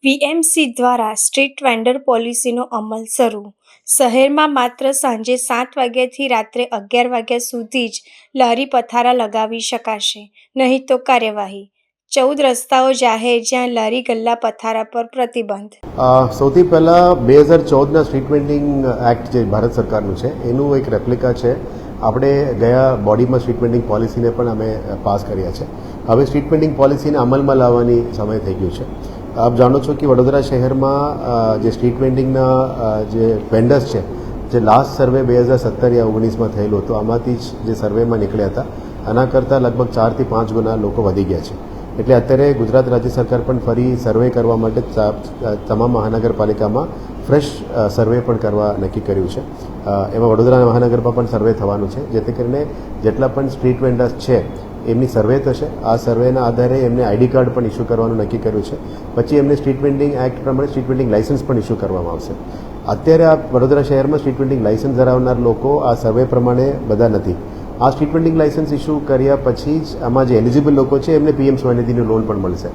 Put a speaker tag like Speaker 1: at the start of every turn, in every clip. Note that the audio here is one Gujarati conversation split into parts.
Speaker 1: વીએમસી દ્વારા સ્ટ્રીટ વેન્ડર પોલિસીનો અમલ શરૂ. શહેરમાં માત્ર સાંજે 7 વાગ્યાથી રાત્રે 11 વાગ્યા સુધી જ લારી પથારા લગાવી શકાશે, નહીં તો કાર્યવાહી. 14 રસ્તાઓ જાહેર, જ્યાં લારી ગલ્લા પથારા પર પ્રતિબંધ.
Speaker 2: સૌથી પહેલાં 2014ના સ્ટ્રીટ વેન્ડિંગ એક્ટ જે ભારત સરકારનું છે એનું એક રેપ્લિકા છે. આપણે ગયા બોડીમાં સ્ટ્રીટ વેન્ડિંગ પોલિસીને પણ અમે પાસ કર્યા છે. હવે સ્ટ્રીટ વેન્ડિંગ પોલિસીને અમલમાં લાવવાની સમય થઈ ગયું છે. આપ જાણો છો કે વડોદરા શહેરમાં જે સ્ટ્રીટ વેન્ડિંગના જે વેન્ડર્સ છે, જે લાસ્ટ સર્વે 2017 યા 19માં થયેલું હતું, આમાંથી જ જે સર્વેમાં નીકળ્યા હતા, આના કરતાં લગભગ 4 થી 5 ગુના લોકો વધી ગયા છે. એટલે અત્યારે ગુજરાત રાજ્ય સરકાર પણ ફરી સર્વે કરવા માટે તમામ મહાનગરપાલિકામાં ફ્રેશ સર્વે પણ કરવા નક્કી કર્યું છે. એમાં વડોદરા મહાનગરમાં પણ સર્વે થવાનું છે, જેથી કરીને જેટલા પણ સ્ટ્રીટ વેન્ડર્સ છે એમની સર્વે થશે. આ સર્વેના આધારે એમને આઈડી કાર્ડ પણ ઇસ્યુ કરવાનું નક્કી કર્યું છે. પછી એમને સ્ટ્રીટ વેન્ડિંગ એક્ટ પ્રમાણે સ્ટ્રીટ વેન્ડિંગ લાયસન્સ પણ ઇસ્યુ કરવામાં આવશે. અત્યારે આ વડોદરા શહેરમાં સ્ટ્રીટ વેન્ડિંગ લાયસન્સ ધરાવનાર લોકો આ સર્વે પ્રમાણે બધા નથી. આ સ્ટ્રીટ વેન્ડિંગ લાયસન્સ ઇસ્યુ કર્યા પછી જ આમાં જે એલિજિબલ લોકો છે એમને પીએમ સ્વનિધિની લોન પણ મળશે.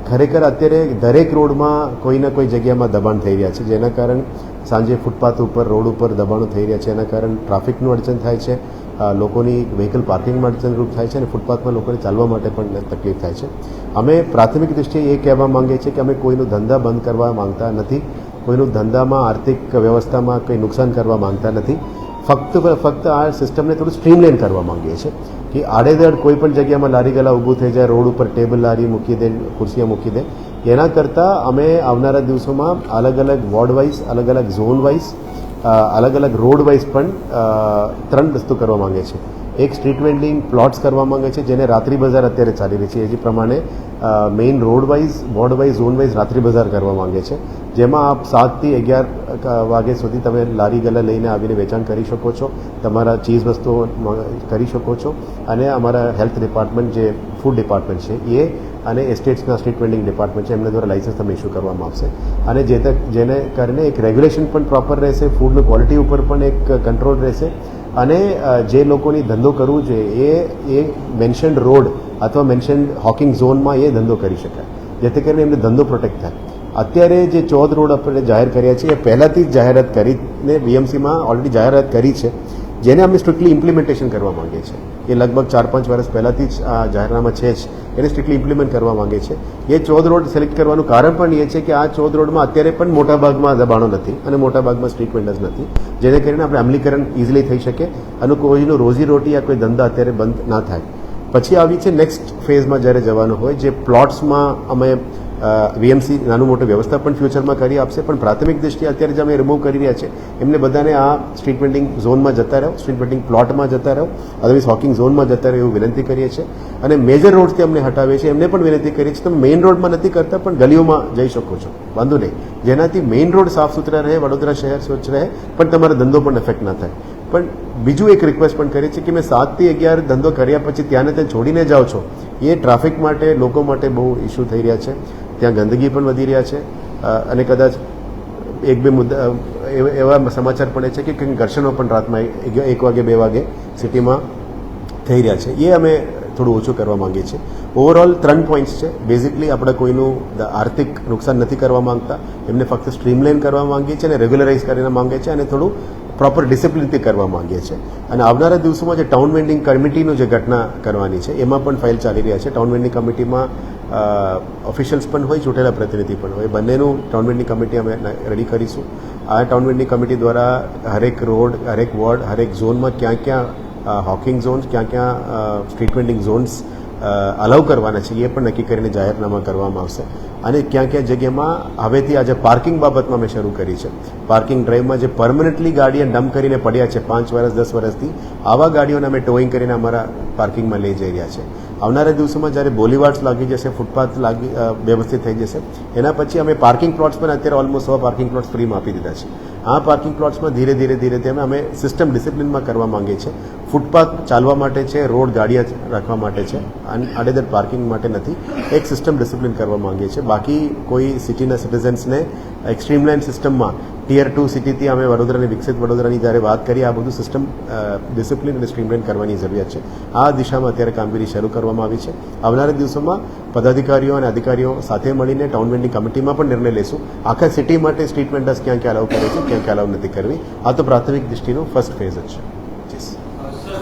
Speaker 2: ખરેખર અત્યારે દરેક રોડમાં કોઈના કોઈ જગ્યામાં દબાણ થઈ રહ્યા છે, જેના કારણે સાંજે ફૂટપાથ ઉપર, રોડ ઉપર દબાણો થઈ રહ્યા છે. એના કારણે ટ્રાફિકનું અડચણ થાય છે, લોકોની વ્હીકલ પાર્કિંગમાં અડચણરૂપ થાય છે અને ફૂટપાથમાં લોકોને ચાલવા માટે પણ તકલીફ થાય છે. અમે પ્રાથમિક દૃષ્ટિએ એ કહેવા માંગીએ છીએ કે અમે કોઈનું ધંધા બંધ કરવા માંગતા નથી, કોઈનું ધંધામાં આર્થિક વ્યવસ્થામાં કંઈ નુકસાન કરવા માંગતા નથી. ફક્ત આ સિસ્ટમને થોડું સ્ટ્રીમલાઇન કરવા માંગીએ છીએ કે આડેધડ કોઈ પણ જગ્યામાં લારી ગલા ઊભું થઈ જાય, રોડ ઉપર ટેબલ લારી મૂકી દે, ખુરશીઓ મૂકી દે. એના કરતાં અમે આવનારા દિવસોમાં અલગ અલગ વોર્ડ વાઇઝ, અલગ અલગ ઝોન વાઇઝ, અલગ અલગ રોડ વાઇઝ પણ 3 વસ્તુ કરવા માંગે છે. એક સ્ટ્રીટ વેન્ડિંગ પ્લોટ્સ કરવા માંગે છે, જેને રાત્રિ બજાર અત્યારે ચાલી રહી છે. એ જ પ્રમાણે main road wise, ward wise, zone wise રાત્રિ બજાર કરવા માંગે છે, જેમાં આપ 7 થી 11 વાગ્યા સુધી તમે લારી ગલા લઈને આવીને વેચાણ કરી શકો છો, તમારા ચીઝ વસ્તુઓ કરી શકો છો. અને અમારા હેલ્થ ડિપાર્ટમેન્ટ, જે ફૂડ ડિપાર્ટમેન્ટ છે એ, અને એસ્ટેટ્સના સ્ટ્રીટ વેન્ડિંગ ડિપાર્ટમેન્ટ છે, એમના દ્વારા લાઇસન્સ તમને ઇસ્યુ કરવામાં આવશે. અને જેને કારણે એક રેગ્યુલેશન પણ પ્રોપર રહેશે, ફૂડની ક્વોલિટી ઉપર પણ એક કંટ્રોલ રહેશે. અને જે લોકોની ધંધો કરવું જોઈએ એ મેન્શન્ડ રોડ અથવા મેન્શન્ડ હોકિંગ ઝોનમાં એ ધંધો કરી શકાય, જેથી કરીને એમને ધંધો પ્રોટેક્ટ થાય. અત્યારે જે 14 રોડ આપણે જાહેર કર્યા છે એ પહેલાંથી જ જાહેરાત કરીને વીએમસીમાં ઓલરેડી જાહેરાત કરી છે, જેને અમે સ્ટ્રિક્ટલી ઇમ્પ્લિમેન્ટેશન કરવા માંગીએ છીએ. એ લગભગ 4-5 વર્ષ પહેલાંથી જ આ જાહેરનામા છે જ, એને સ્ટ્રિક્ટલી ઇમ્પ્લિમેન્ટ કરવા માંગીએ છીએ. એ 14 રોડ સિલેક્ટ કરવાનું કારણ પણ એ છે કે આ 14 રોડમાં અત્યારે પણ મોટાભાગમાં દબાણો નથી અને મોટાભાગમાં સ્ટ્રીટ વેન્ડર્સ નથી, જેને કરીને આપણે અમલીકરણ ઇઝીલી થઈ શકે અને કોઈનું રોજીરોટી યા કોઈ ધંધા અત્યારે બંધ ના થાય. પછી આવી છે નેક્સ્ટ ફેઝમાં જ્યારે જવાનું હોય, જે પ્લોટ્સમાં અમે વીએમસી નાનું મોટું વ્યવસ્થા પણ ફ્યુચરમાં કરી આપશે. પણ પ્રાથમિક દૃષ્ટિએ અત્યારે જે અમે રિમૂવ કરી રહ્યા છે એમને બધાને આ સ્ટ્રીટ વેન્ડિંગ ઝોનમાં જતા રહો, સ્ટ્રીટ વેન્ડિંગ પ્લોટમાં જતા રહો, અદરવાઇઝ હોકિંગ ઝોનમાં જતા રહો એવું વિનંતી કરીએ છીએ. અને મેજર રોડથી અમને હટાવીએ છીએ, એમને પણ વિનંતી કરીએ છીએ તમે મેઇન રોડમાં નથી કરતા પણ ગલીઓમાં જઈ શકો છો, વાંધો નહીં, જેનાથી મેઇન રોડ સાફ સુથરા રહે, વડોદરા શહેર સ્વચ્છ રહે, પણ તમારો ધંધો પણ એફેક્ટ ના થાય. પણ બીજું એક રિક્વેસ્ટ પણ કરી છે કે મેં 7 થી 11 ધંધો કર્યા પછી ત્યાંને ત્યાં છોડીને જાઓ છો, એ ટ્રાફિક માટે, લોકો માટે બહુ ઇસ્યુ થઈ રહ્યા છે. ત્યાં ગંદકી પણ વધી રહ્યા છે અને કદાચ 1-2 મુદ્દા એવા સમાચાર પડે છે કે કંઈક ઘર્ષણો પણ રાતમાં 1 વાગે 2 વાગે સિટીમાં થઈ રહ્યા છે. એ અમે થોડું ઓછું કરવા માંગીએ છીએ. ઓવરઓલ 3 પોઈન્ટ્સ છે. બેઝિકલી આપણે કોઈનું આર્થિક નુકસાન નથી કરવા માંગતા, એમને ફક્ત સ્ટ્રીમલાઇન કરવા માંગીએ છીએ અને રેગ્યુલરાઇઝ કરીને માંગીએ છીએ અને થોડું પ્રોપર ડિસિપ્લિનથી કરવા માંગીએ છીએ. અને આવનારા દિવસોમાં જે ટાઉન વેન્ડિંગ કમિટીનું જે ઘટના કરવાની છે એમાં પણ ફાઇલ ચાલી રહ્યા છે. ટાઉન વેન્ડિંગ કમિટીમાં ઓફિશિયલ્સ પણ હોય, ચૂંટેલા પ્રતિનિધિ પણ હોય, બંનેનું ટાઉન વેન્ડિંગ કમિટી અમે રેડી કરીશું. આ ટાઉન વેન્ડિંગ કમિટી દ્વારા હરેક રોડ, હરેક વોર્ડ, હરેક ઝોનમાં ક્યાં ક્યાં હોકિંગ ઝોન્સ, ક્યાં ક્યાં સ્ટ્રીટ વેન્ડિંગ ઝોન્સ અલાઉ કરવાના છે એ પણ નક્કી કરીને જાહેરનામા કરવામાં આવશે. અને ક્યાં ક્યાં જગ્યામાં હવેથી આજે પાર્કિંગ બાબતમાં મેં શરૂ કરી છે. પાર્કિંગ ડ્રાઈવમાં જે પરમનન્ટલી ગાડીઓ ડમ્પ કરીને પડ્યા છે 5 વર્ષ 10 વર્ષથી, આવા ગાડીઓને અમે ટોઈંગ કરીને અમારા પાર્કિંગમાં લઈ જઈ રહ્યા છે. આવનારા દિવસોમાં જ્યારે બોલીવાર્ડ્સ લાગી જશે, ફૂટપાથ વ્યવસ્થિત થઈ જશે, એના પછી અમે પાર્કિંગ પ્લોટ્સ પણ અત્યારે ઓલમોસ્ટ 100 પાર્કિંગ પ્લોટ્સ ફ્રીમાં આપી દીધા છે. આ પાર્કિંગ પ્લોટ્સમાં ધીરે ધીરે અમે સિસ્ટમ ડિસિપ્લિનમાં કરવા માંગીએ છીએ. ફૂટપાથ ચાલવા માટે છે, રોડ ગાડીઓ રાખવા માટે છે, આડેધડ પાર્કિંગ માટે નથી. એક સિસ્ટમ ડિસિપ્લિન કરવા માંગીએ છીએ. બાકી કોઈ સિટીના સિટીઝન્સને એક સ્ટ્રીમલાઇન સિસ્ટમમાં ટિયર 2 સિટીથી અમે વડોદરાની વિકસિત વડોદરાની જ્યારે વાત કરીએ, આ બધું સિસ્ટમ ડિસિપ્લિન અને સ્ટ્રીમલાઇન કરવાની જરૂરિયાત છે. આ દિશામાં અત્યારે કામગીરી શરૂ કરવામાં આવી છે. આવનારા દિવસોમાં પદાધિકારીઓ અને અધિકારીઓ સાથે મળીને ટાઉન વેન્ડિંગ કમિટીમાં પણ નિર્ણય લેશું. આખા સિટી માટે સ્ટ્રીટ વેન્ડર્સ ક્યાં ક્યાં અલાઉ કરે છે, ક્યાં ક્યાં અલાઉ નથી કરવી. આ તો પ્રાથમિક દૃષ્ટિનો ફર્સ્ટ ફેઝ જ છે.
Speaker 3: સર,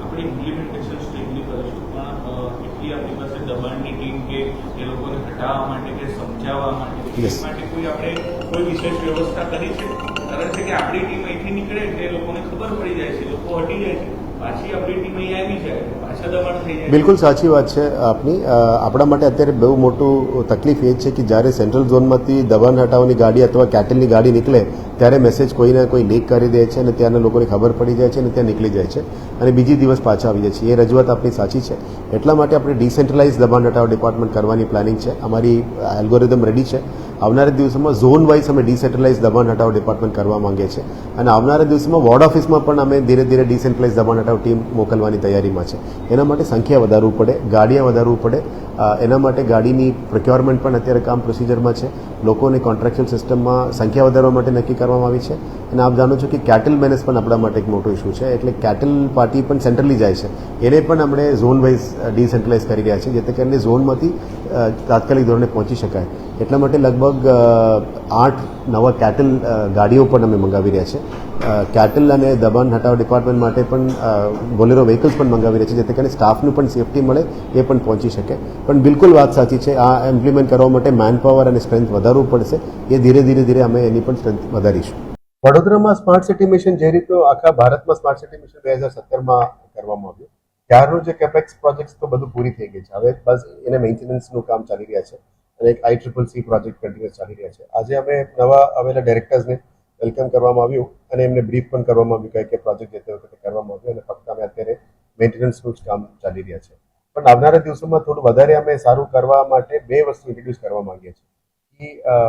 Speaker 3: આપણે ઇમ્પ્લિમેન્ટેશન સ્ટ્રીમલી કરીશું, પણ એટલી આપણી પાસે દબાણની ટીમ કે એ લોકોને હટાવવા માટે કે સમજાવવા માટે
Speaker 2: Yes.
Speaker 3: માટે કોઈ વિશેષ વ્યવસ્થા કરી છે? કારણ છે કે આપણી ટીમ અહીંથી નીકળે એટલે એ લોકોને ખબર પડી જાય છે, લોકો હટી જાય છે, પાછી આપણી ટીમ અહીંયા આવી જાય, પાછા દબાણ થઈ જાય.
Speaker 2: બિલકુલ સાચી વાત છે આપની. આપણા માટે અત્યારે બહુ મોટું તકલીફ એ છે કે જ્યારે સેન્ટ્રલ ઝોનમાંથી દબાણ હટાવવાની ગાડી અથવા કેટલની ગાડી નીકળે ત્યારે મેસેજ કોઈને કોઈ લીક કરી દે છે અને ત્યાંના લોકોને ખબર પડી જાય છે અને ત્યાં નીકળી જાય છે અને બીજી દિવસ પાછા આવી જાય છે. એ રજૂઆત આપણી સાચી છે. એટલા માટે આપણે ડિસેન્ટ્રલાઇઝ દબાણ હટાવ ડિપાર્ટમેન્ટ કરવાની પ્લાનિંગ છે. અમારી એલ્ગોરિધમ રેડી છે. આવનારા દિવસોમાં ઝોન વાઇઝ અમે ડિસેન્ટ્રલાઇઝ દબાણ હટાવ ડિપાર્ટમેન્ટ કરવા માંગીએ છીએ અને આવનારા દિવસોમાં વોર્ડ ઓફિસમાં પણ અમે ધીરે ધીરે ડિસેન્ટ્રલાઇઝ દબાણ હટાવ ટીમ મોકલવાની તૈયારીમાં છે. એના માટે સંખ્યા વધારવું પડે, ગાડીઓ વધારવું પડે. એના માટે ગાડીની પ્રોક્યોરમેન્ટ પણ અત્યારે કામ પ્રોસિજરમાં છે. લોકોની કોન્ટ્રાક્ચ્યુઅલ સિસ્ટમમાં સંખ્યા વધારવા માટે નક્કી કરવામાં આવી છે અને આપ જાણો છો કે કેટલ મેનેજ પણ આપણા માટે એક મોટો ઇસ્યુ છે. એટલે કેટલ પાર્ટી પણ સેન્ટ્રલી જાય છે, એને પણ આપણે ઝોન વાઇઝ ડિસેન્ટ્રલાઇઝ કરી રહ્યા છીએ, જેથી કરીને ઝોનમાંથી તાત્કાલિક ધોરણે પહોંચી શકાય. એટલા માટે લગભગ 8 નવા કેટલ ગાડીઓ પણ અમે મંગાવી રહ્યા છીએ. કેટલ અને દબાણ હટાવ ડિપાર્ટમેન્ટ માટે પણ બોલેરો વ્હીકલ્સ પણ મંગાવી રહ્યા છે, જેથી કરીને સ્ટાફનું પણ સેફટી મળે, એ પણ પહોંચી શકે. પણ બિલકુલ વાત સાચી છે, આ ઇમ્પ્લિમેન્ટ કરવા માટે મેનપાવર અને સ્ટ્રેન્થ વધારવું પડશે. એ ધીરે ધીરે અમે એની પણ સ્ટ્રેન્થ વધારીશું. વડોદરામાં સ્માર્ટ સિટી મિશન જે રીતનું આખા ભારતમાં સ્માર્ટ સિટી મિશન 2017માં કરવામાં આવ્યું, ત્યારનું જે કેપેક્સ પ્રોજેક્ટ્સ તો બધું પૂરી થઈ ગઈ છે. હવે બસ એને મેન્ટેનન્સનું કામ ચાલી રહ્યા છે અને એક ICCC પ્રોજેક્ટ કન્ટિન્યુઅસ ચાલી રહ્યા છે. આજે અમે નવા આવેલા ડાયરેક્ટર્સને વેલકમ કરવામાં આવ્યું અને એમને બ્રીફ પણ કરવામાં આવ્યું કે પ્રોજેક્ટ જે તે વખતે કરવામાં આવ્યું અને ફક્ત અમે અત્યારે મેન્ટેનન્સનું જ કામ ચાલી રહ્યા છે. પણ આવનારા દિવસોમાં થોડું વધારે અમે સારું કરવા માટે 2 વસ્તુ ઇન્ટ્રોડ્યુસ કરવા માંગીએ છીએ કે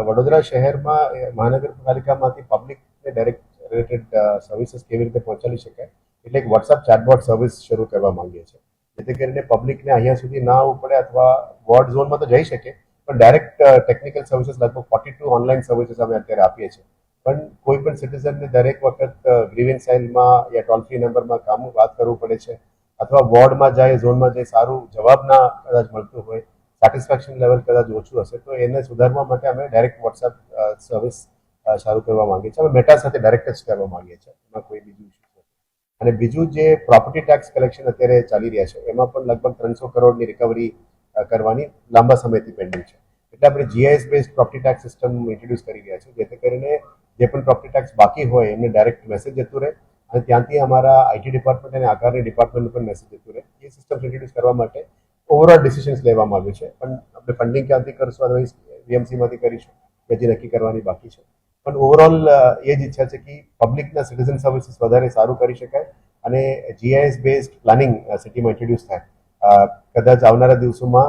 Speaker 2: વડોદરા શહેરમાં મહાનગરપાલિકામાંથી પબ્લિકને ડાયરેક્ટ રિલેટેડ સર્વિસીસ કેવી રીતે પહોંચાડી શકાય, એટલે એક વોટ્સઅપ ચેટબોટ સર્વિસ શરૂ કરવા માંગીએ છીએ, જેથી કરીને પબ્લિકને અહીંયા સુધી ના આવવું પડે અથવા વોર્ડ ઝોનમાં તો જઈ શકે પણ ડાયરેક્ટ ટેકનિકલ સર્વિસીસ લગભગ 42 ઓનલાઈન સર્વિસીસ અમે અત્યારે આપીએ છીએ. પણ કોઈ પણ સિટીઝનને દરેક વખત ગ્રીવન્સ સેલમાં યા ટોલ ફ્રી નંબરમાં વાત કરવું પડે છે અથવા વોર્ડમાં જાય, ઝોનમાં જાય, સારું જવાબ ના કદાચ મળતું હોય, સેટિસ્ફેક્શન લેવલ કદાચ ઓછું હશે, તો એને સુધારવા માટે અમે ડાયરેક્ટ વોટ્સઅપ સર્વિસ ચાલુ કરવા માંગીએ છીએ. અમે મેટા સાથે ડાયરેક્ટ જ કરવા માંગીએ છીએ, એમાં કોઈ બીજું ઇસ્યુ નથી. અને બીજું જે પ્રોપર્ટી ટેક્સ કલેક્શન અત્યારે ચાલી રહ્યા છે, એમાં પણ લગભગ 300 કરોડની રિકવરી કરવાની લાંબા સમયથી પેન્ડિંગ છે. એટલે આપણે GIS based property tax system introduce કરી રહ્યા છીએ, જેથી કરીને જે પણ પ્રોપર્ટી ટેક્સ બાકી હોય એમને ડાયરેક્ટ મેસેજ જતું રહે અને ત્યાંથી અમારા IT ડિપાર્ટમેન્ટ અને આકારની ડિપાર્ટમેન્ટનું પણ મેસેજ જતું રહે. એ સિસ્ટમ ઇન્ટ્રોડ્યુસ કરવા માટે ઓવરઓલ ડિસિઝન્સ લેવામાં આવ્યું છે. પણ આપણે ફંડિંગ ક્યાંથી કરશું, અદરવાઇઝ VMCમાંથી કરીશું, હજી નક્કી કરવાની બાકી છે. પણ ઓવરઓલ એ જ ઈચ્છા છે કે પબ્લિકના સિટીઝન સર્વિસીસ વધારે સારું કરી શકાય અને GIS બેઝડ પ્લાનિંગ સિટીમાં ઇન્ટ્રોડ્યુસ થાય. કદાચ આવનારા દિવસોમાં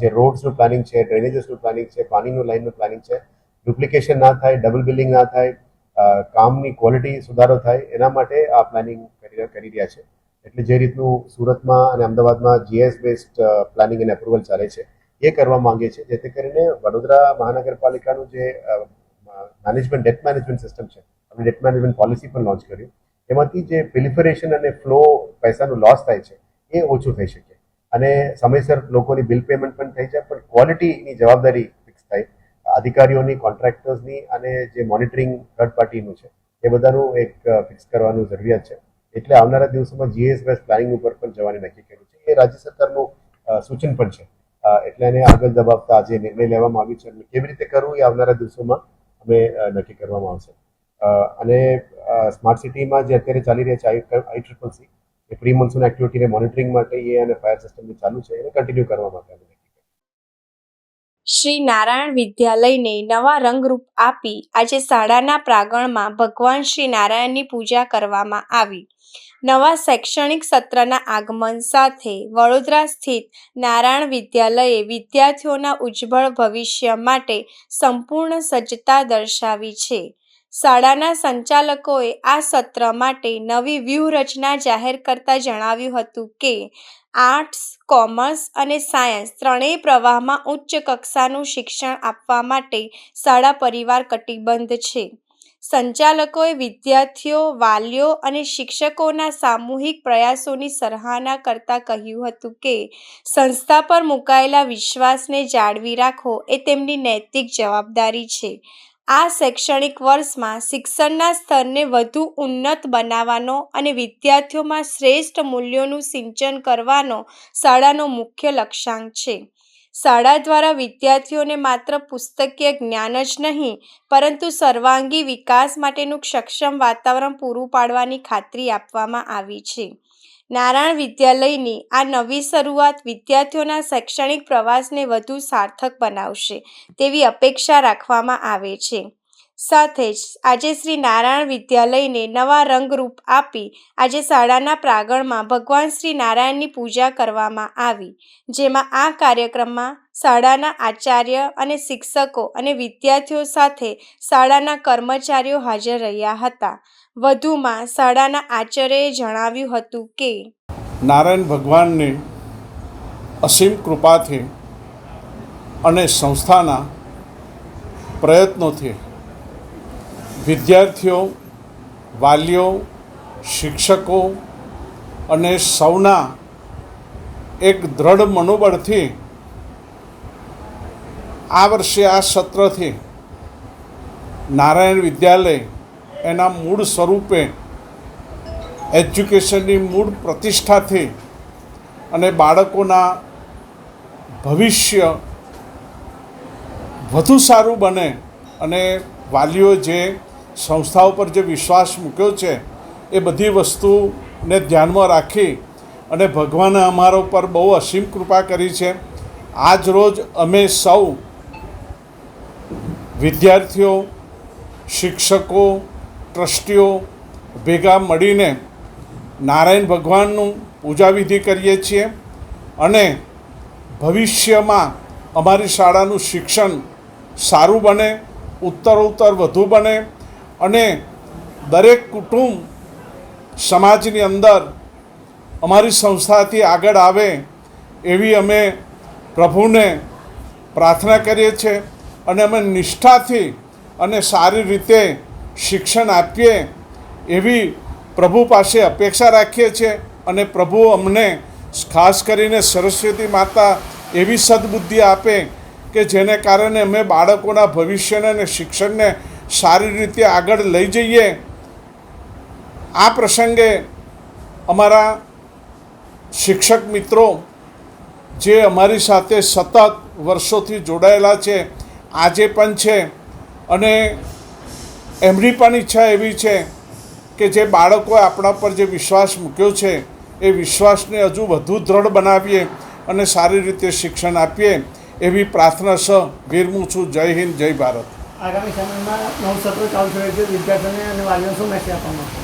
Speaker 2: જે રોડ્સનું પ્લાનિંગ છે, ડ્રેનેજીસનું પ્લાનિંગ છે, પાણીનું લાઇનનું પ્લાનિંગ છે, ડુપ્લિકેશન ના થાય, ડબલ બિલિંગ ના થાય, કામની ક્વોલિટી સુધારો થાય, એના માટે આ પ્લાનિંગ કરી રહ્યા છે. એટલે જે રીતનું સુરતમાં અને અમદાવાદમાં GIS બેઝડ પ્લાનિંગ અને એપ્રુવલ ચાલે છે, એ કરવા માંગીએ છીએ, જેથી કરીને વડોદરા મહાનગરપાલિકાનું જે ડેટ મેનેજમેન્ટ સિસ્ટમ છે, આપણે ડેટ મેનેજમેન્ટ પોલિસી પણ લોન્ચ કર્યું, એમાંથી જે પ્રિલિફરેશન અને ફ્લો પૈસાનું લોસ થાય છે એ ઓછું થઈ શકે અને સમયસર લોકોની બિલ પેમેન્ટ પણ થઈ જાય, પણ ક્વોલિટીની જવાબદારી ફિક્સ થાય અધિકારીઓની, કોન્ટ્રાક્ટર્સની અને જે મોનિટરિંગ થર્ડ પાર્ટીનું છે એ બધાનું એક ફિક્સ કરવાનું જરૂરિયાત છે. એટલે આવનારા દિવસોમાં GIS બેઝ પ્લાનિંગ ઉપર પણ જવાની નક્કી કર્યું છે. એ રાજ્ય સરકારનું સૂચન પણ છે. એટલે એને આગળ દબાવતા આજે નિર્ણય લેવામાં આવ્યો છે. કેવી રીતે કરવું એ આવનારા દિવસોમાં અમે નક્કી કરવામાં આવશે. અને સ્માર્ટ સિટીમાં જે અત્યારે ચાલી રહ્યા છે ICCC, એ પ્રી મોન્સૂન એક્ટિવિટીને મોનિટરિંગ માટે એ અને ફાયર સિસ્ટમ ચાલુ છે, એને કન્ટિન્યુ કરવા માટે અમે નક્કી કર્યું.
Speaker 1: શ્રી નારાયણ વિદ્યાલયને નવા રંગરૂપ આપી આજે શાળાના પ્રાંગણમાં ભગવાન શ્રી નારાયણની પૂજા કરવામાં આવી. નવા શૈક્ષણિક સત્રના આગમન સાથે વડોદરા સ્થિત નારાયણ વિદ્યાલયે વિદ્યાર્થીઓના ઉજ્જવળ ભવિષ્ય માટે સંપૂર્ણ સજ્જતા દર્શાવી છે. શાળાના સંચાલકોએ આ સત્ર માટે નવી વ્યૂહરચના જાહેર કરતા જણાવ્યું હતું કે આર્ટ્સ, કોમર્સ અને સાયન્સ ત્રણેય પ્રવાહમાં ઉચ્ચ કક્ષાનું શિક્ષણ આપવા માટે શાળા પરિવાર કટિબદ્ધ છે. સંચાલકોએ વિદ્યાર્થીઓ, વાલીઓ અને શિક્ષકોના સામૂહિક પ્રયાસોની સરાહના કરતા કહ્યું હતું કે સંસ્થા પર મુકાયેલા વિશ્વાસને જાળવી રાખવો એ તેમની નૈતિક જવાબદારી છે. આ શૈક્ષણિક વર્ષમાં શિક્ષણના સ્તરને વધુ ઉન્નત બનાવવાનો અને વિદ્યાર્થીઓમાં શ્રેષ્ઠ મૂલ્યોનું સિંચન કરવાનો શાળાનો મુખ્ય લક્ષ્યાંક છે. શાળા દ્વારા વિદ્યાર્થીઓને માત્ર પુસ્તકીય જ્ઞાન જ નહીં, પરંતુ સર્વાંગી વિકાસ માટેનું સક્ષમ વાતાવરણ પૂરું પાડવાની ખાતરી આપવામાં આવી છે. નારાયણ વિદ્યાલયની આ નવી શરૂઆત વિદ્યાર્થીઓના શૈક્ષણિક પ્રવાસને વધુ સાર્થક બનાવશે તેવી અપેક્ષા રાખવામાં આવે છે. સાથે જ આજે શ્રી નારાયણ વિદ્યાલયને નવા રંગરૂપ આપી આજે શાળાના પ્રાંગણમાં ભગવાન શ્રી નારાયણની પૂજા કરવામાં આવી, જેમાં આ કાર્યક્રમમાં શાળાના આચાર્ય અને શિક્ષકો અને વિદ્યાર્થીઓ સાથે શાળાના કર્મચારીઓ હાજર રહ્યા હતા. વધુમાં શાળાના આચાર્યએ જણાવ્યું હતું કે
Speaker 4: નારાયણ ભગવાનની અસીમ કૃપાથી અને સંસ્થાના પ્રયત્નોથી વિદ્યાર્થીઓ, વાલીઓ, શિક્ષકો અને સૌના એક દ્રઢ મનોબળથી આ વર્ષે આ સત્રથી નારાયણ વિદ્યાલય એના મૂળ સ્વરૂપે એજ્યુકેશનની મૂળ પ્રતિષ્ઠાથી અને બાળકોના ભવિષ્ય વધુ સારું બને અને વાલીઓ જે સંસ્થાઓ પર જે વિશ્વાસ મૂક્યો છે એ બધી વસ્તુને ધ્યાનમાં રાખી અને ભગવાને અમારા ઉપર બહુ અસીમ કૃપા કરી છે. આજ રોજ અમે સૌ વિદ્યાર્થીઓ, શિક્ષકો, ટ્રસ્ટીઓ ભેગા મળીને નારાયણ ભગવાનનું પૂજાવિધિ કરીએ છીએ અને ભવિષ્યમાં અમારી શાળાનું શિક્ષણ સારું બને, ઉત્તરોત્તર વધુ બને અને દરેક કુટુંબ સમાજની અંદર અમારી સંસ્થાથી આગળ આવે એવી અમે પ્રભુને પ્રાર્થના કરીએ છીએ અને અમે નિષ્ઠાથી અને સારી રીતે શિક્ષણ આપીએ એવી પ્રભુ પાસે અપેક્ષા રાખીએ છીએ અને પ્રભુ અમને ખાસ કરીને સરસ્વતી માતા એવી સદબુદ્ધિ આપે કે જેને કારણે અમે બાળકોના ભવિષ્યને અને શિક્ષણને સારી રીતે આગળ લઈ જઈએ. આ પ્રસંગે અમારા શિક્ષક મિત્રો જે અમારી સાથે સતત વર્ષોથી જોડાયેલા છે, આજે પણ છે અને એમની પણ ઈચ્છા એવી છે કે જે બાળકોએ આપણા પર જે વિશ્વાસ મૂક્યો છે એ વિશ્વાસને હજુ વધુ દ્રઢ બનાવીએ અને સારી રીતે શિક્ષણ આપીએ એવી પ્રાર્થના સહ વિરમું છું. જય હિન્દ, જય ભારત.
Speaker 5: આગામી સમયમાં નવું સત્ર ચાલુ થયું છે, વિદ્યાર્થીઓને અને વાલીઓને શું મેસેજ આપવામાં આવશે?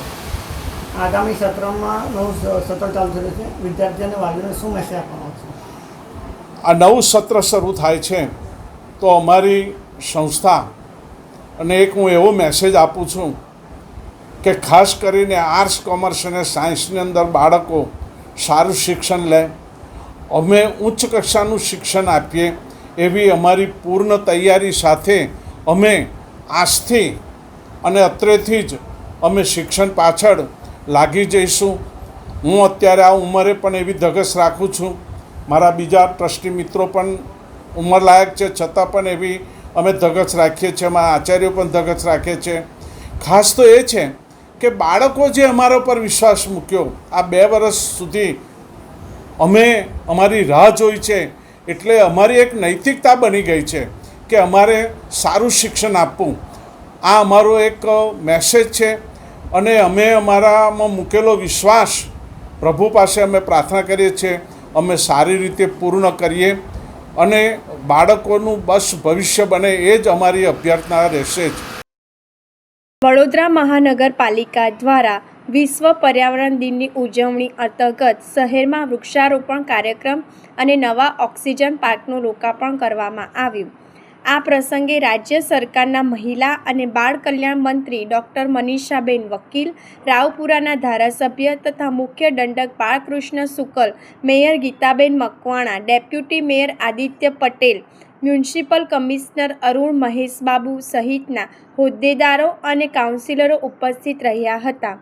Speaker 5: આગામી સત્રમાં નવું સત્ર ચાલુ થયું છે, વિદ્યાર્થીઓ અને વાલીઓને શું મેસેજ આપવામાં આવશે?
Speaker 4: આ નવું સત્ર શરૂ થાય છે તો અમારી સંસ્થા અને એક હું એવો મેસેજ આપું છું કે ખાસ કરીને આર્ટ્સ, કોમર્સ અને સાયન્સની અંદર બાળકો સારું શિક્ષણ લે, અમે ઉચ્ચ કક્ષાનું શિક્ષણ આપીએ એવી અમારી પૂર્ણ તૈયારી સાથે અમે આજથી અને અત્રેથી જ અમે શિક્ષણ પાછળ લાગી જઈશું. હું અત્યારે આ ઉંમરે પણ એવી ધગશ રાખું છું. મારા બીજા ટ્રસ્ટી મિત્રો પણ ઉંમરલાયક છે છતાં પણ એવી અમે ધગશ રાખીએ છીએ, અમારા આચાર્યો પણ ધગશ રાખે છે. ખાસ તો એ છે કે બાળકો જે અમારા પર વિશ્વાસ મૂક્યો આ 2 વર્ષ સુધી અમે અમારી રાહ જોઈ છે, એટલે અમારી એક નૈતિકતા બની ગઈ છે કે અમારે સારું શિક્ષણ આપવું. આ અમારો એક મેસેજ છે અને અમે અમારામાં મૂકેલો વિશ્વાસ પ્રભુ પાસે અમે પ્રાર્થના કરીએ છીએ અમે સારી રીતે પૂર્ણ કરીએ અને બાળકોનું બસ ભવિષ્ય બને એ જ અમારી અભ્યર્થના રહેશે જ.
Speaker 1: વડોદરા મહાનગરપાલિકા દ્વારા વિશ્વ પર્યાવરણ દિનની ઉજવણી અંતર્ગત શહેરમાં વૃક્ષારોપણ કાર્યક્રમ અને નવા ઓક્સિજન પાર્કનું લોકાર્પણ કરવામાં આવ્યું. આ પ્રસંગે રાજ્ય સરકારના મહિલા અને બાળ કલ્યાણ મંત્રી ડૉક્ટર મનીષાબેન વકીલ, રાવપુરાના ધારાસભ્ય તથા મુખ્ય દંડક Balkrishna Shukla, mayor Gitaben Makwana, deputy mayor Aditya Patel, municipal commissioner Arun Maheshbabu સહિતના હોદ્દેદારો અને કાઉન્સિલરો ઉપસ્થિત રહ્યા હતા.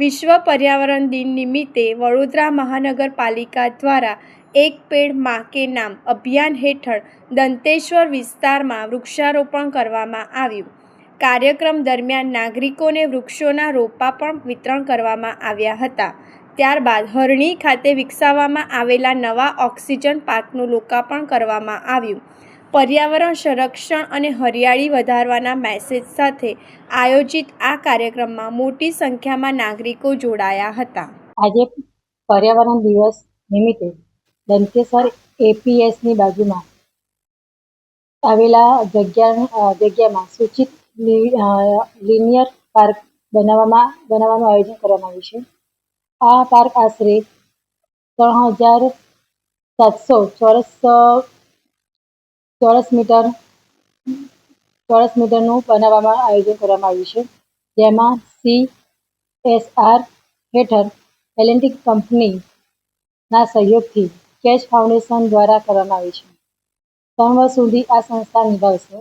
Speaker 1: વિશ્વ પર્યાવરણ દિન નિમિત્તે વડોદરા મહાનગરપાલિકા દ્વારા એક પેડ માં કે નામ અભિયાન હેઠળ દંતેશ્વર વિસ્તારમાં વૃક્ષારોપણ કરવામાં આવ્યું. કાર્યક્રમ દરમિયાન નાગરિકોને વૃક્ષોના રોપા પણ વિતરણ કરવામાં આવ્યા હતા. ત્યારબાદ હરણી ખાતે વિકસાવવામાં આવેલા નવા ઓક્સિજન પાર્કનું લોકાર્પણ કરવામાં આવ્યું. પર્યાવરણ સંરક્ષણ અને હરિયાળી વધારવાના મેસેજ સાથે આયોજિત આ કાર્યક્રમમાં મોટી સંખ્યામાં નાગરિકો જોડાયા હતા.
Speaker 6: આજે પર્યાવરણ દિવસ નિમિત્તે દંતેશ્વર એપીએસની બાજુમાં આવેલા જગ્યામાં સૂચિત લિનિયર પાર્ક બનાવવાનું આયોજન કરવામાં આવ્યું છે. આ પાર્ક આશરે 3700 ચોરસ મીટરનું બનાવવામાં આયોજન કરવામાં આવ્યું છે, જેમાં CSR હેઠળ એલેન્ટિક કંપનીના સહયોગથી કેચ ફાઉન્ડેશન દ્વારા કરવામાં આવી છે. 3 વર્ષ સુધી આ સંસ્થા નિભાવશે.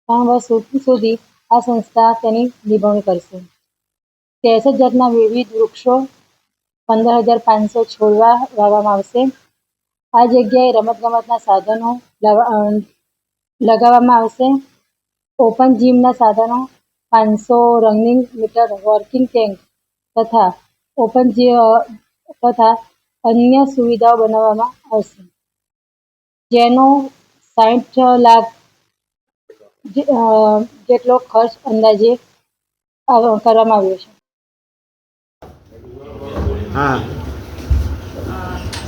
Speaker 6: 3 વર્ષ સુધી આ સંસ્થા તેની નિભાવણી કરશે. 63 જાતના વિવિધ વૃક્ષો, 15,500 છોડવા વાવવામાં આવશે. આ જગ્યાએ રમતગમતના સાધનો લગાવવામાં આવશે. ઓપન જીમના સાધનો, 500 રનિંગ મીટર વોકિંગ ટેન્ક તથા અન્ય સુવિધાઓ બનાવવામાં આવશે, જેનો 60 લાખ જેટલો ખર્ચ અંદાજે કરવામાં આવ્યો છે.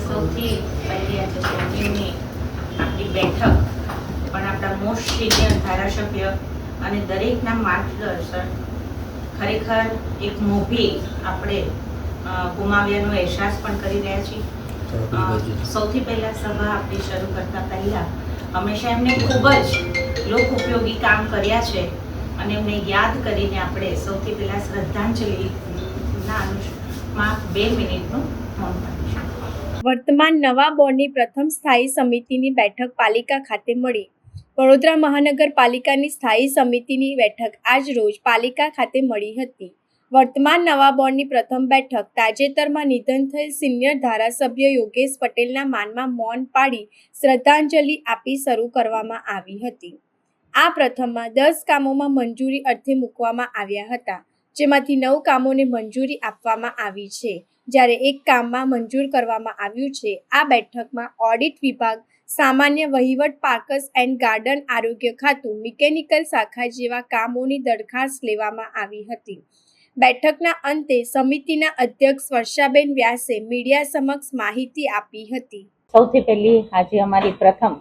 Speaker 7: સૌથી પહેલી આજે ચેમ્પિયનની આપણી બેઠક પણ આપણા મોસ્ટ સિનિયર ધારાસભ્ય અને દરેકના માર્ગદર્શન ખરેખર એક મોભી આપણે ગુમાવ્યાનો અહેસાસ પણ કરી રહ્યા છીએ. સૌથી પહેલાં સભા આપણી શરૂ કરતાં પહેલાં હંમેશા એમને ખૂબ જ લોક ઉપયોગી કામ કર્યા છે અને એમને યાદ કરીને આપણે સૌથી પહેલાં શ્રદ્ધાંજલિના અનુષ્ઠાનમાં 2 મિનિટનું મૌન પાડીશું.
Speaker 1: વર્તમાન નવા બોર્ડની પ્રથમ સ્થાયી સમિતિની બેઠક પાલિકા ખાતે મળી. વડોદરા મહાનગરપાલિકાની સ્થાયી સમિતિની બેઠક આજ રોજ પાલિકા ખાતે મળી હતી. વર્તમાન નવા બોર્ડની પ્રથમ બેઠક તાજેતરમાં નિધન થયેલ સિનિયર ધારાસભ્ય યોગેશ પટેલના માનમાં મૌન પાડી શ્રદ્ધાંજલિ આપી શરૂ કરવામાં આવી હતી. આ પ્રથમમાં 10 કામોમાં મંજૂરી અર્થે મૂકવામાં આવ્યા હતા, જેમાંથી 9 કામોને મંજૂરી આપવામાં આવી છે, જ્યારે 1 કામમાં મંજૂર કરવામાં આવ્યું છે. આ બેઠકમાં ઓડિટ વિભાગ, સામાન્ય વહીવટ, પાર્કસ એન્ડ ગાર્ડન, આરોગ્ય ખાતું, મિકેનિકલ શાખા જેવા કામોની દરખાસ્ત લેવામાં આવી હતી. બેઠકના અંતે સમિતિના અધ્યક્ષ વર્ષાબેન વ્યાસે મીડિયા સમક્ષ માહિતી આપી હતી.
Speaker 7: સૌથી પહેલી આજે અમારી પ્રથમ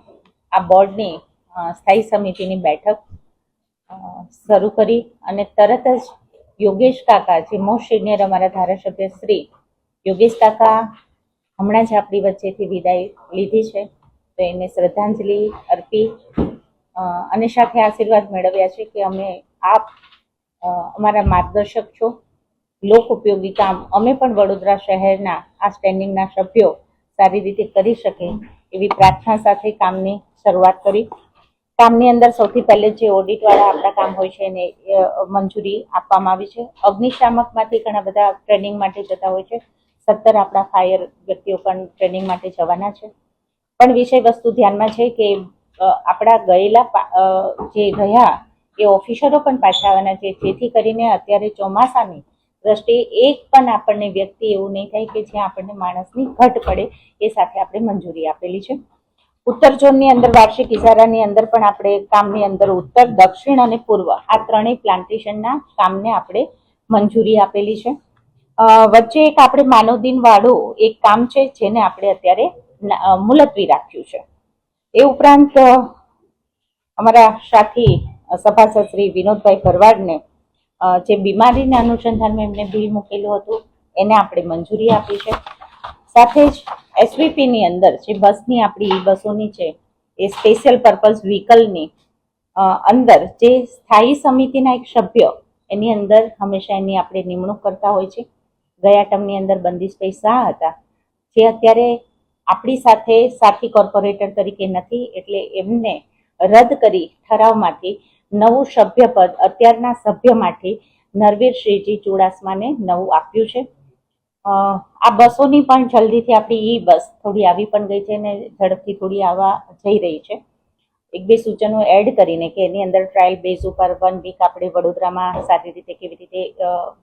Speaker 7: આ બોર્ડની સ્થાયી સમિતિની બેઠક શરૂ કરી અને તરત જ યોગેશ કાકા, જે મોસ્ટ સિનિયર અમારા ધારાસભ્ય શ્રી યોગેશ કાકા હમણાં જ આપણી વચ્ચેથી વિદાય લીધી છે, તો એને શ્રદ્ધાંજલિ અર્પી અને સાથે આશીર્વાદ મેળવ્યા છે કે અમે આપ અમારા માર્ગદર્શક છો, લોક ઉપયોગી કામ અમે પણ વડોદરા શહેરના આ સ્ટેન્ડિંગના સભ્યો સારી રીતે કરી શકે એવી પ્રાર્થના સાથે કામની શરૂઆત કરી. કામની અંદર સૌથી પહેલે જે ઓડિટવાળા આપણા કામ હોય છે એને મંજૂરી આપવામાં આવી છે. અગ્નિશામકમાંથી ઘણા બધા ટ્રેનિંગ માટે જતા હોય છે. 17 આપણા ફાયર વ્યક્તિઓ પણ ટ્રેનિંગ માટે જવાના છે. પણ વિષય વસ્તુ ધ્યાનમાં છે કે આપણા ગયેલા જે રહ્યા એ ઓફિસરો પણ પાછા આવવાના છે, જેથી કરીને અત્યારે ચોમાસાની દ્રષ્ટિએ એક પણ આપણને વ્યક્તિ એવું નહીં થાય કે જ્યાં આપણને માણસની ઘટ પડે, એ સાથે આપણે મંજૂરી આપેલી છે. ઉત્તર ઝોનની અંદર વાર્ષિક ઇજારાની અંદર પણ આપણે કામની અંદર ઉત્તર, દક્ષિણ અને પૂર્વ આ ત્રણેય પ્લાન્ટેશનના કામને આપણે મંજૂરી આપેલી છે. વચ્ચે એક આપણે માનવ દિન વાળું એક કામ છે, જેને આપણે અત્યારે મુલતવી રાખ્યું છે. એ ઉપરાંત અમારા સાથી સભાસદ શ્રી વિનોદભાઈ ભરવાડને જે બીમારીના અનુસંધાનમાં એમને બિલ મૂકેલું હતું એને આપણે મંજૂરી આપી છે. સાથે જ એસવીપીની અંદર જે બસની આપણી બસોની છે એ સ્પેશિયલ પર્પઝ વ્હીકલની અંદર જે સ્થાયી સમિતિના એક સભ્ય એની અંદર હંમેશા એની આપણે નિમણૂક કરતા હોય છે. ગયા ટર્મની અંદર બંદીશભાઈ શાહ હતા, જે અત્યારે આપણી સાથે સાથી કોર્પોરેટર તરીકે નથી, એટલે એમને રદ કરી ઠરાવમાંથી નવું સભ્યપદ અત્યારના સભ્યમાંથી નરવીરસિંહજી ચુડાસમાને નવું આપ્યું છે. આ બસોની પણ જલ્દીથી આપણી ઈ બસ થોડી આવી પણ ગઈ છે ને ઝડપથી થોડી આવવા જઈ રહી છે. એક બે સૂચનો એડ કરીને કે એની અંદર ટ્રાયલ બેઝ ઉપર 1 વીક આપણે વડોદરામાં સારી રીતે કેવી રીતે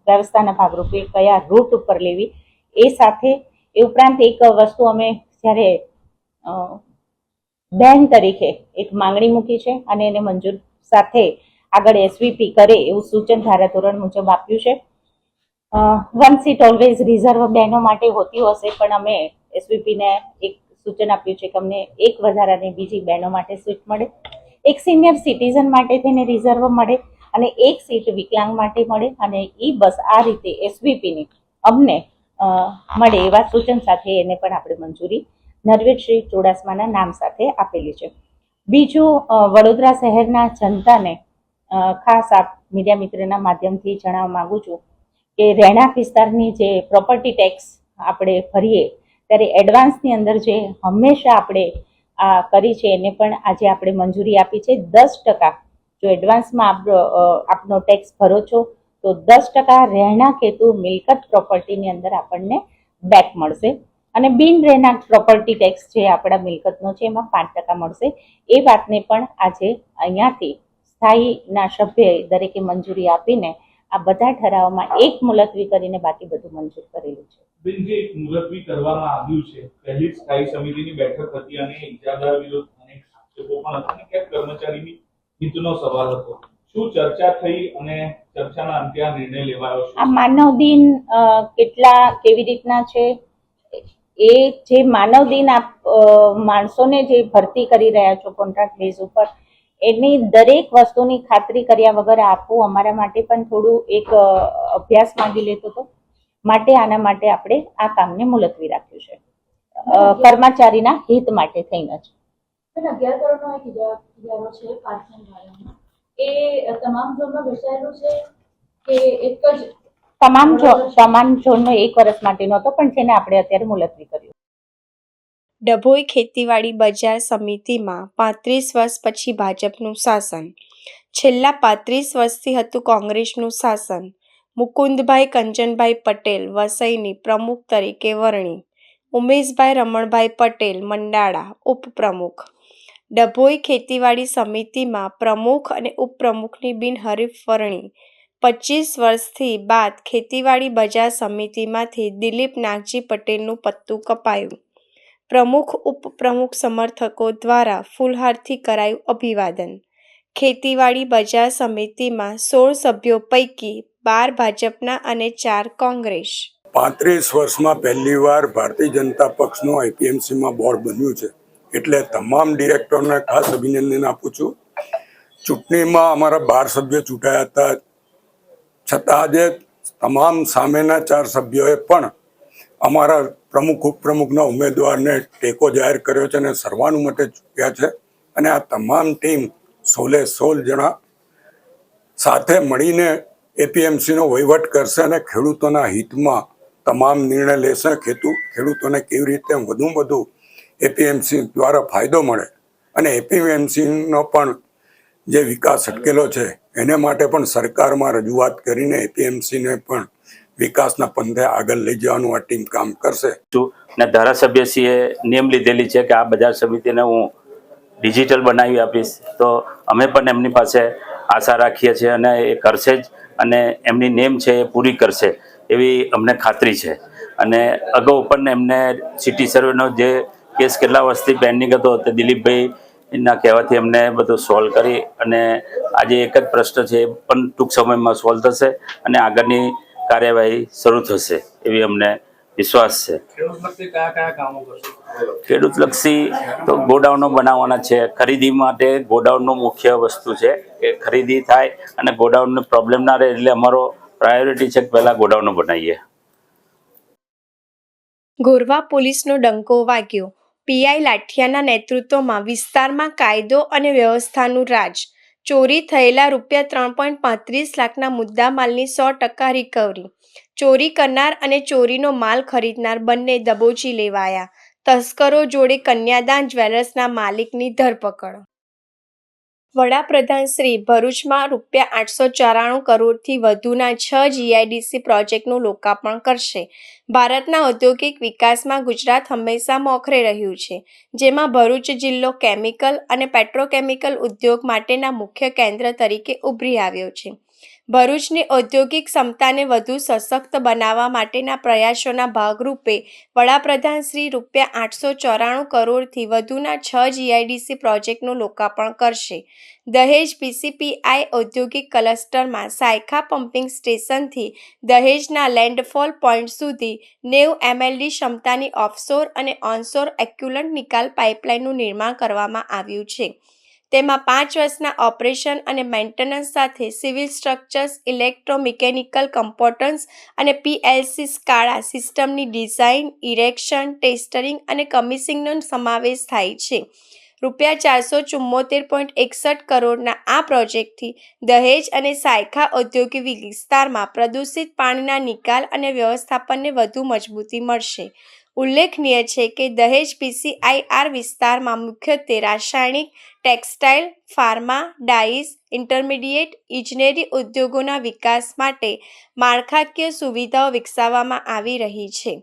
Speaker 7: વ્યવસ્થાના ભાગરૂપે કયા રૂટ ઉપર લેવી, એ સાથે એ ઉપરાંત એક વસ્તુ અમે જ્યારે બેન તરીકે એક માંગણી મૂકી છે અને એને મંજૂર સાથે આગળ એસવીપી કરે એવું સૂચન ધારાધોરણ મુજબ આપ્યું છે. 1 સીટ ઓલવેઝ રિઝર્વ બહેનો માટે હોતી હશે, પણ અમે એસવીપીને એક સૂચન આપ્યું છે કે અમને એક વધારાની બીજી બહેનો માટે સીટ મળે, એક સિનિયર સિટીઝન માટે થઈને રિઝર્વ મળે અને એક સીટ વિકલાંગ માટે મળે અને ઈ બસ આ રીતે એસવીપીની અમને મળે એવા સૂચન સાથે એને પણ આપણે મંજૂરી નરવીરસિંહ ચુડાસમાના નામ સાથે આપેલી છે. બીજું, વડોદરા શહેરના જનતાને ખાસ આપ મીડિયા મિત્રના માધ્યમથી જણાવવા માગું છું કે રહેણાંક વિસ્તારની જે પ્રોપર્ટી ટેક્સ આપણે ભરીએ ત્યારે એડવાન્સની અંદર જે હંમેશા આપણે આ કરી છે એને પણ આજે આપણે મંજૂરી આપી છે. 10% જો એડવાન્સમાં આપનો ટેક્સ ભરો છો તો 10% રહેણાંક હેતુ મિલકત પ્રોપર્ટીની અંદર આપણને બેક મળશે અને બિન રહેણાંક પ્રોપર્ટી ટેક્સ જે આપણા મિલકતનો છે એમાં 5% મળશે. એ વાતને પણ આજે અહીંયાથી સ્થાયીના સભ્યએ દરેકે મંજૂરી આપીને આ બધા ઠરાવમાં એક મુલતવી કરીને બાકી બધું મંજૂર કરેલું છે.
Speaker 3: બિન જે એક મુલતવી કરવામાં આવ્યું છે, પહેલી સ્થાયી સમિતિની બેઠક હતી અને ઇજાદાર વિરુદ્ધ અનેક આક્ષેપો પણ હતા અને ક્યાંક કર્મચારીની હિતનો સવાલ હતો. શું ચર્ચા થઈ અને ચર્ચાના અંતે આ નિર્ણય લેવાયો છે?
Speaker 7: આ માનવ દિન કેવી રીતના છે, એ જે માનવ દિન આપ માણસોને જે ભરતી કરી રહ્યા છો કોન્ટ્રાક્ટ બેઝ ઉપર, એની દરેક વસ્તુની ખાતરી કર્યા વગર આપવું અમારા માટે પણ થોડું એક અભ્યાસ માંગી લેતો હતો. માટે આના માટે આપણે આ કામને મુલતવી રાખ્યું છે, કર્મચારીના હિત માટે થઈને જ.
Speaker 8: 11 કરોડનો એક ઇજારો છે પાર્સલ વાળાનો, એ તમામ ઝોનમાં વહેંચાયેલું છે કે એક જ?
Speaker 7: તમામ ઝોનનો 1 વર્ષ માટેનો હતો, પણ જેને આપણે અત્યારે મુલતવી કર્યું.
Speaker 1: ડભોઈ ખેતીવાડી બજાર સમિતિમાં 35 વર્ષ પછી ભાજપનું શાસન. છેલ્લા 35 વર્ષથી હતું કોંગ્રેસનું શાસન. મુકુંદભાઈ કંચનભાઈ પટેલ વસઈની પ્રમુખ તરીકે વરણી. ઉમેશભાઈ રમણભાઈ પટેલ મંડાળા ઉપપ્રમુખ. ડભોઈ ખેતીવાડી સમિતિમાં પ્રમુખ અને ઉપપ્રમુખની બિનહરીફ વરણી. 25 વર્ષથી બાદ ખેતીવાડી બજાર સમિતિમાંથી દિલીપ નાગજી પટેલનું પત્તું કપાયું. પ્રમુખ ઉપપ્રમુખ સમર્થકો દ્વારા ફૂલહારથી કરાયું અભિવાદન. ખેતીવાડી બજાર સમિતિમાં 16 સભ્યો પૈકી 12 ભાજપના અને 4 કોંગ્રેસ.
Speaker 9: 35 વર્ષમાં પહેલીવાર ભારતીય જનતા પક્ષનું આઈપીએમસીમાં બોર્ડ બન્યું છે, એટલે તમામ ડિરેક્ટરોને ખાસ અભિનંદન આપું છું. ચૂંટણીમાં અમારા 12 સભ્યો ચૂંટાયા હતા, છતાં આજે તમામ સામેના 4 સભ્યોએ પણ અમારા પ્રમુખ ઉપપ્રમુખના ઉમેદવારને ટેકો જાહેર કર્યો છે અને સર્વાનુમતે ચૂક્યા છે. અને આ તમામ ટીમ 16 જણા સાથે મળીને એપીએમસીનો વહીવટ કરશે અને ખેડૂતોના હિતમાં તમામ નિર્ણય લેશે. ખેડૂતોને કેવી રીતે વધુ એપીએમસી દ્વારા ફાયદો મળે અને એપીએમસીનો પણ જે વિકાસ અટકેલો છે એને માટે પણ સરકારમાં રજૂઆત કરીને એપીએમસીને પણ વિકાસના પંથે આગળ લઈ જવાનું આ ટીમ કામ કરશે.
Speaker 10: ને ધારાસભ્યશ્રીએ નિયમ લીધેલી છે કે આ બજાર સમિતિને હું ડિજિટલ બનાવી આપીશ, તો અમે પણ એમની પાસે આશા રાખીએ છીએ અને એ કરશે જ અને એમની નેમ છે એ પૂરી કરશે એવી અમને ખાતરી છે. અને અગાઉ પણ એમને સિટી સર્વેનો જે કેસ કેટલા વર્ષથી પેન્ડિંગ હતો તે દિલીપભાઈના કહેવાથી એમને બધું સોલ્વ કરી અને આજે એક જ પ્રશ્ન છે એ પણ ટૂંક સમયમાં સોલ્વ થશે અને આગળની કાર્યવાહી શરૂ થશે એવી અમને વિશ્વાસ છે. ખેડૂતલક્ષી તો ગોડાઉનો બનાવવાના છે. ખરીદી માટે ગોડાઉનનો મુખ્ય વસ્તુ છે કે ખરીદી થાય અને ગોડાઉનનો પ્રોબ્લેમ ના રહે, એટલે અમારો પ્રાયોરિટી છે કે પહેલાં ગોડાઉનો બનાવીએ.
Speaker 1: ગોરવા પોલીસનો ડંકો વાગ્યો. પીઆઈ લાઠિયાના નેતૃત્વમાં વિસ્તારમાં કાયદો અને વ્યવસ્થાનું રાજ. ચોરી થયેલા ₹3.35 લાખના મુદ્દામાલની 100% રિકવરી. ચોરી કરનાર અને ચોરીનો માલ ખરીદનાર બંને દબોચી લેવાયા. તસ્કરો જોડે કન્યાદાન જ્વેલર્સના માલિકની ધરપકડ. વડાપ્રધાન શ્રી ભરૂચમાં ₹894 કરોડથી વધુના 6 GIDC પ્રોજેક્ટનું લોકાર્પણ કરશે. ભારતના ઔદ્યોગિક વિકાસમાં ગુજરાત હંમેશા મોખરે રહ્યું છે, જેમાં ભરૂચ જિલ્લો કેમિકલ અને પેટ્રોકેમિકલ ઉદ્યોગ માટેના મુખ્ય કેન્દ્ર તરીકે ઉભરી આવ્યો છે. ભરૂચની ઔદ્યોગિક ક્ષમતાને વધુ સશક્ત બનાવવા માટેના પ્રયાસોના ભાગરૂપે વડાપ્રધાન શ્રી ₹894 કરોડથી વધુના 6 GIDC પ્રોજેક્ટનું લોકાર્પણ કરશે. દહેજ PCPI ઔદ્યોગિક ક્લસ્ટરમાં સાયખા પમ્પિંગ સ્ટેશનથી દહેજના લેન્ડફોલ પોઈન્ટ સુધી 90 MLD ક્ષમતાની ઓફશોર અને ઓનશોર એક્યુલન્ટ નિકાલ પાઇપલાઇનનું નિર્માણ કરવામાં આવ્યું છે. તેમાં 5 વર્ષના ઓપરેશન અને મેન્ટેનન્સ સાથે સિવિલ સ્ટ્રક્ચર્સ, ઇલેક્ટ્રોમિકેનિકલ કમ્પોનન્ટ્સ અને PLC સ્કાડા સિસ્ટમની ડિઝાઇન, ઇરેક્શન, ટેસ્ટરિંગ અને કમિશનિંગનો સમાવેશ થાય છે. ₹474.61 કરોડના આ પ્રોજેક્ટથી દહેજ અને સાયખા ઔદ્યોગિક વિસ્તારમાં પ્રદૂષિત પાણીના નિકાલ અને વ્યવસ્થાપનને વધુ મજબૂતી મળશે. ઉલ્લેખનીય છે કે દહેજ PCIR વિસ્તારમાં મુખ્યત્વે રાસાયણિક, ટેક્સટાઇલ, ફાર્મા, ડાઇસ, ઇન્ટરમીડિયેટ, ઇજનેરી ઉદ્યોગોના વિકાસ માટે માળખાકીય સુવિધાઓ વિકસાવવામાં આવી રહી છે.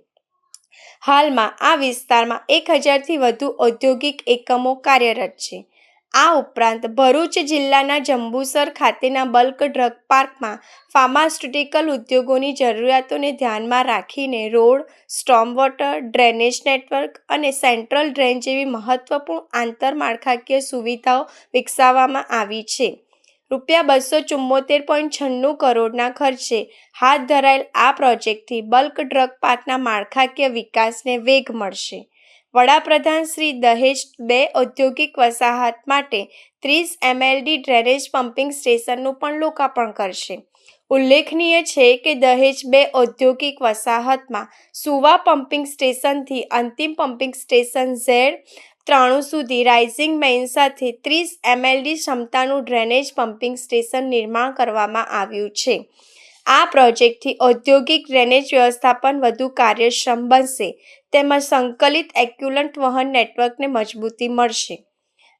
Speaker 1: હાલમાં આ વિસ્તારમાં 1000થી વધુ ઔદ્યોગિક એકમો કાર્યરત છે. આ ઉપરાંત ભરૂચ જિલ્લાના જંબુસર ખાતેના બલ્ક ડ્રગ પાર્કમાં ફાર્માસ્યુટિકલ ઉદ્યોગોની જરૂરિયાતોને ધ્યાનમાં રાખીને road, storm water, drainage network અને સેન્ટ્રલ ડ્રેન જેવી મહત્વપૂર્ણ આંતરમાળખાકીય સુવિધાઓ વિકસાવવામાં આવી છે. ₹274.96 કરોડના ખર્ચે હાથ ધરાયેલ આ પ્રોજેક્ટથી બલ્ક ડ્રગ પાર્કના માળખાકીય વિકાસને વેગ મળશે. વડાપ્રધાન શ્રી દહેજ 2 ઔદ્યોગિક વસાહત માટે 30 MLD ડ્રેનેજ પમ્પિંગ સ્ટેશનનું પણ લોકાર્પણ કરશે. ઉલ્લેખનીય છે કે દહેજ 2 ઔદ્યોગિક વસાહતમાં સુવા પમ્પિંગ સ્ટેશનથી અંતિમ પમ્પિંગ સ્ટેશન Z93 સુધી રાઇઝિંગ મેઇન સાથે 30 MLD ક્ષમતાનું ડ્રેનેજ પમ્પિંગ સ્ટેશન નિર્માણ કરવામાં આવ્યું છે. આ પ્રોજેક્ટથી ઔદ્યોગિક ડ્રેનેજ વ્યવસ્થાપન વધુ કાર્યક્ષમ બનશે તેમજ સંકલિત એક્યુલન્ટ વહન નેટવર્કને મજબૂતી મળશે.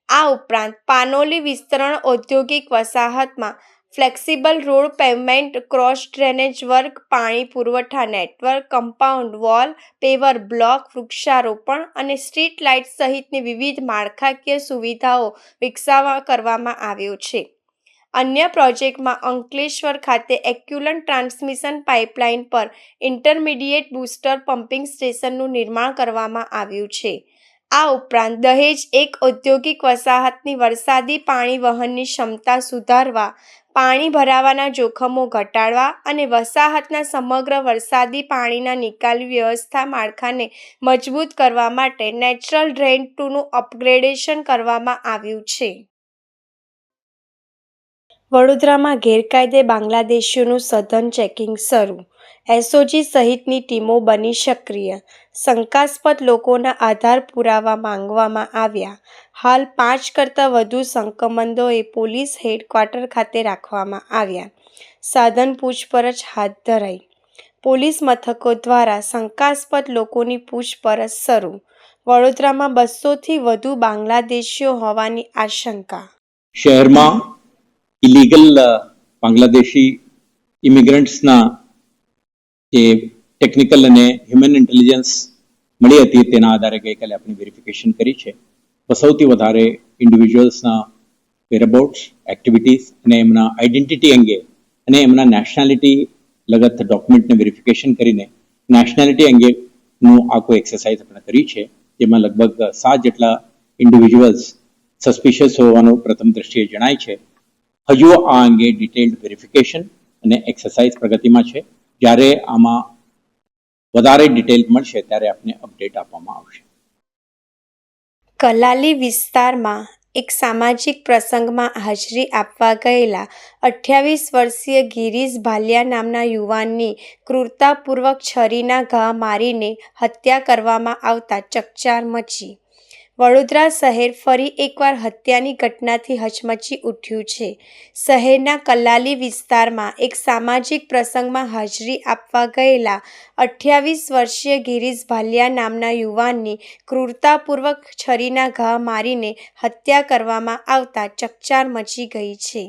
Speaker 1: આ ઉપરાંત પાનોલી વિસ્તરણ ઔદ્યોગિક વસાહતમાં flexible road pavement, cross drainage work, પાણી પુરવઠા network, compound wall, paver block, વૃક્ષારોપણ અને સ્ટ્રીટ લાઇટ સહિતની વિવિધ માળખાકીય સુવિધાઓ વિકસાવવા કરવામાં આવ્યો છે. અન્ય પ્રોજેક્ટમાં અંકલેશ્વર ખાતે એક્યુલન્ટ ટ્રાન્સમિશન પાઇપલાઇન પર ઇન્ટરમીડિયેટ બૂસ્ટર પમ્પિંગ સ્ટેશનનું નિર્માણ કરવામાં આવ્યું છે. આ ઉપરાંત દહેજ 1 ઔદ્યોગિક વસાહતની વરસાદી પાણી વહનની ક્ષમતા સુધારવા, પાણી ભરાવાના જોખમો ઘટાડવા અને વસાહતના સમગ્ર વરસાદી પાણીના નિકાલ વ્યવસ્થા માળખાને મજબૂત કરવા માટે નેચરલ ડ્રેન 2નું અપગ્રેડેશન કરવામાં આવ્યું છે. વડોદરામાં ગેરકાયદે બાંગ્લાદેશીઓનું સઘન ચેકિંગ શરૂ. SOG સહિતની ટીમો બની સક્રિય. શંકાસ્પદ લોકોના આધાર પુરાવા માંગવામાં આવ્યા. હાલ 5 કરતાં વધુ શંકામંદોએ પોલીસ હેડક્વાર્ટર ખાતે રાખવામાં આવ્યા. સાધન પૂછપરછ હાથ ધરાઈ. પોલીસ મથકો દ્વારા શંકાસ્પદ લોકોની પૂછપરછ શરૂ. વડોદરામાં 200થી વધુ બાંગ્લાદેશીઓ હોવાની આશંકા.
Speaker 11: શહેરમાં ઇલીગલ બાંગ્લાદેશી ઇમિગ્રન્ટ્સના જે ટેકનિકલ અને હ્યુમન ઇન્ટેલિજન્સ મળી હતી તેના આધારે ગઈકાલે આપણે વેરિફિકેશન કરી છે. સૌથી વધારે ઇન્ડિવિજ્યુઅલ્સના વેરઅબાઉટ્સ, એક્ટિવિટીઝ અને એમના આઈડેન્ટિટી અંગે અને એમના નેશનાલિટી લગત ડોક્યુમેન્ટને વેરિફિકેશન કરીને નેશનાલિટી અંગેનું આખું એક્સરસાઇઝ આપણે કરી છે, જેમાં લગભગ 7 જેટલા ઇન્ડિવિજ્યુઅલ્સ સસ્પિશિયસ હોવાનું પ્રથમ દ્રષ્ટિએ જણાય છે. હજુ આ અંગે ડિટેલ્ડ વેરિફિકેશન અને એક્સરસાઇઝ પ્રગતિમાં છે. જ્યારે આમાં વધારે ડિટેલ મળશે ત્યારે આપને અપડેટ આપવામાં આવશે.
Speaker 1: કલાલી વિસ્તારમાં એક સામાજિક પ્રસંગમાં હાજરી આપવા ગયેલા 28 વર્ષીય ગિરીશ ભાલિયા નામના યુવાનની ક્રૂરતાપૂર્વક છરીના ઘા મારીને હત્યા કરવામાં આવતા ચકચાર મચી. વડોદરા શહેર ફરી એકવાર હત્યાની ઘટનાથી હચમચી ઉઠ્યું છે. શહેરના કલાલી વિસ્તારમાં એક સામાજિક પ્રસંગમાં હાજરી આપવા ગયેલા 28 વર્ષીય ગિરીશ ભાલિયા નામના યુવાનની ક્રૂરતાપૂર્વક છરીના ઘા મારીને હત્યા કરવામાં આવતા ચકચાર મચી ગઈ છે.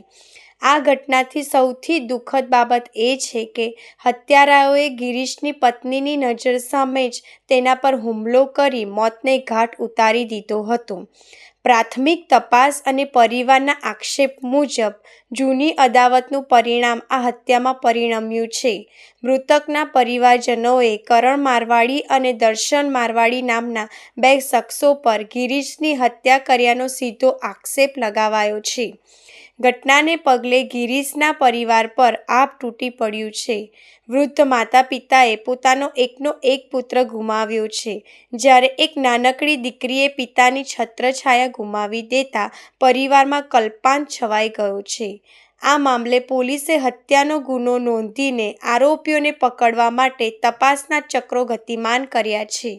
Speaker 1: આ ઘટનાથી સૌથી દુઃખદ બાબત એ છે કે હત્યારાઓએ ગિરીશની પત્નીની નજર સામે જ તેના પર હુમલો કરી મોતને ઘાટ ઉતારી દીધો હતો. પ્રાથમિક તપાસ અને પરિવારના આક્ષેપ મુજબ જૂની અદાવતનું પરિણામ આ હત્યામાં પરિણમ્યું છે. મૃતકના પરિવારજનોએ કરણ મારવાડી અને દર્શન મારવાડી નામના 2 શખ્સો પર ગિરીશની હત્યા કર્યાનો સીધો આક્ષેપ લગાવાયો છે. ઘટનાને પગલે ગિરીશના પરિવાર પર આભ તૂટી પડ્યું છે. વૃદ્ધ માતા પિતાએ પોતાનો એકનો એક પુત્ર ગુમાવ્યો છે, જ્યારે એક નાનકડી દીકરીએ પિતાની છત્રછાયા ગુમાવી દેતા પરિવારમાં કલ્પાંત છવાઈ ગયો છે. આ મામલે પોલીસે હત્યાનો ગુનો નોંધીને આરોપીઓને પકડવા માટે તપાસના ચક્રો ગતિમાન કર્યા છે.